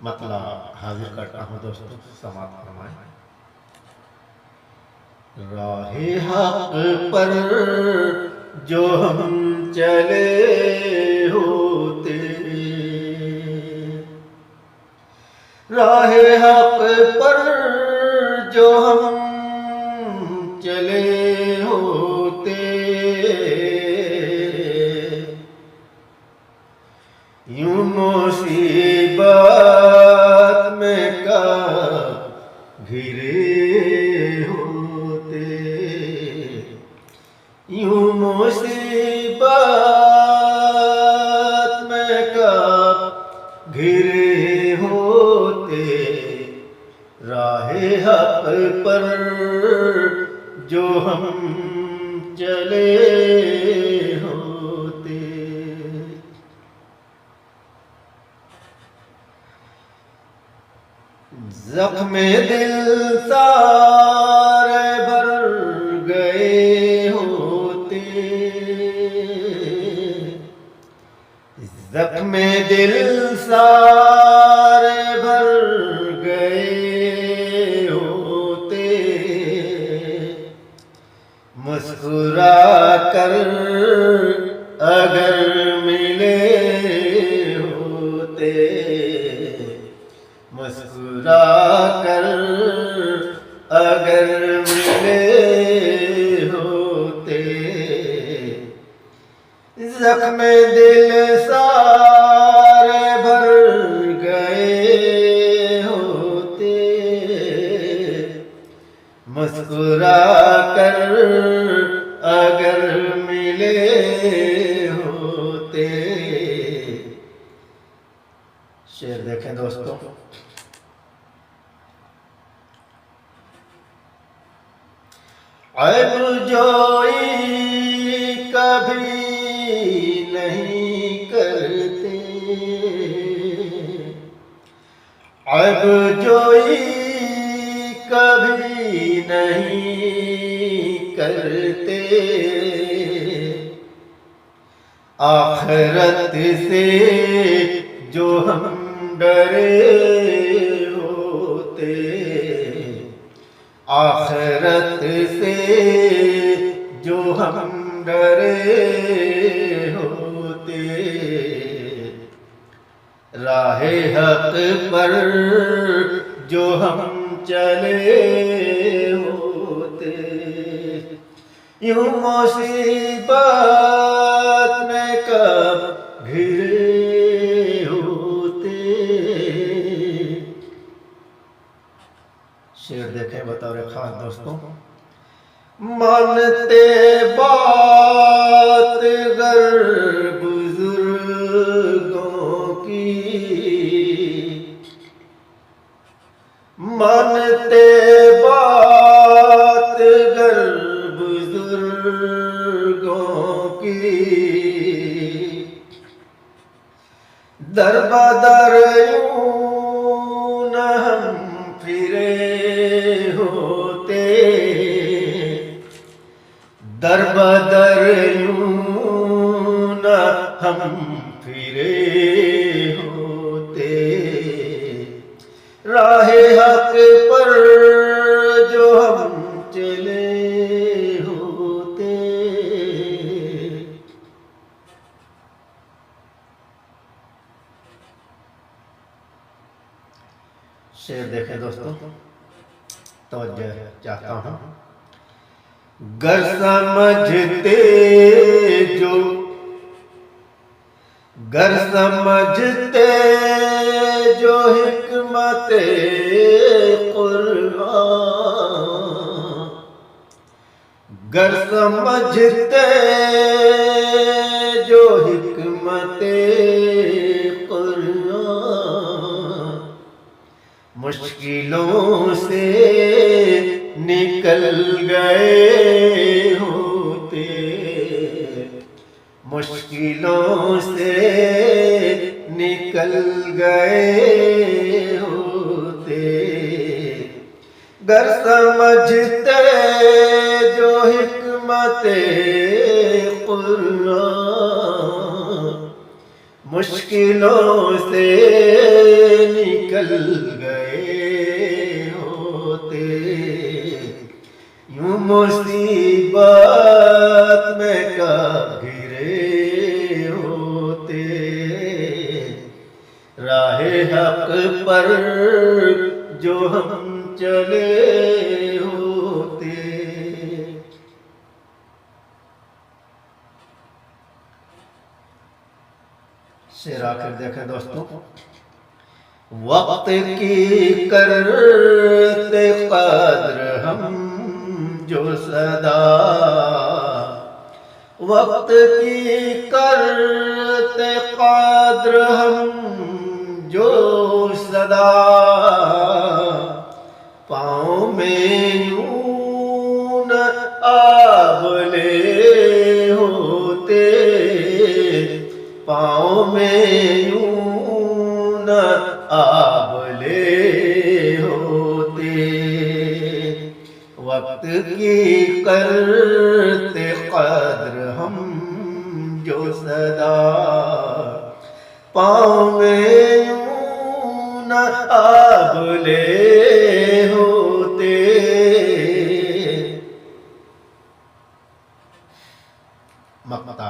मतला हाजिर करता हूँ दोस्तों, समाप्त फरमाएं। राहे हक पर जो हम चले होते, राहे हक पर जो हम चले होते, यूं मुसीबत में कब घिरे होते, यूं मुसीबत में कब घिरे होते, राहे हक पर जो हम चले होते। ज़ख्मे दिल सारे भर गए होते, ज़ख्मे दिल सारे भर गए होते, मुस्कुरा कर अगर मिले होते, मुस्कुरा कर अगर मिले होते, ज़ख्मे दिल सारे भर गए होते, मुस्कुरा कर अगर मिले होते। शेर देखें दोस्तों, ऐब जोई कभी नहीं करते, ऐब जोई कभी नहीं करते, आखिरत से जो हम डरे होते, आखिरत से जो हम डरे होते, राहे हक पर जो हम चले होते, यूं मुसीबत में कब घिरे होते। शेर देखें बतौर खास दोस्तों, मानते बात गर बुजुर्गों की, मानते बात गर बुजुर्गों की, दर बदर यूं न हम फिरे होते, दर बदर यूं न हम फिरे होते, राहे हक पर जो हम चले होते। शेर देखें दोस्तों, तवज्जो चाहता हूं, गर समझते जो, गर समझते जो हिकमते कुरान, गर समझते जो हिकमते कुरान, मुश्किलों से निकल गए होते, मुश्किलों से निकल गए होते, गर समझते जो हिकमते कुरान, मुश्किलों से निकल निकल गए होते, यूं मुसीबत में कब घिरे होते, राहे हक पर जो हम चले होते। शेर आखिर देखें दोस्तों, वक्त की करते कद्र हम जो सदा, वक्त की करते कद्र हम जो सदा, पाँव में यूं न आबले होते, पाँव में यूं न आबले होते, वक्त की करते कद्र हम जो सदा, पाँव में यूं न आबले होते। मक्ता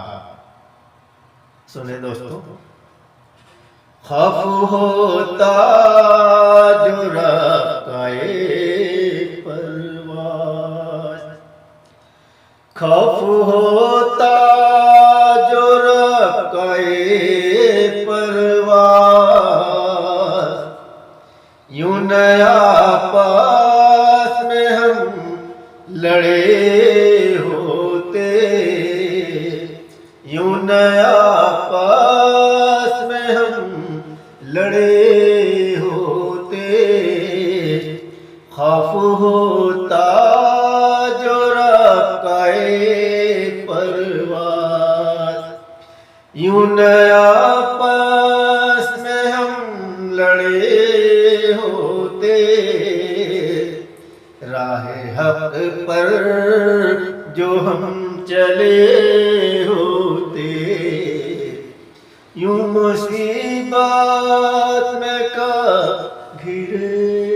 सुने दोस्तों, खौफ होता जो रकाए परवाज़, खौफ होता जो रकाए परवाज़, यूं नया पास में हम लड़े होते, यूं नया पास में हम लड़े होते, खौफ होता जो रकाए परवाज़, यूं नया पास में हम लड़े होते, राहे हक पर जो हम चले होते, यूं मुसीबत में कब घिरे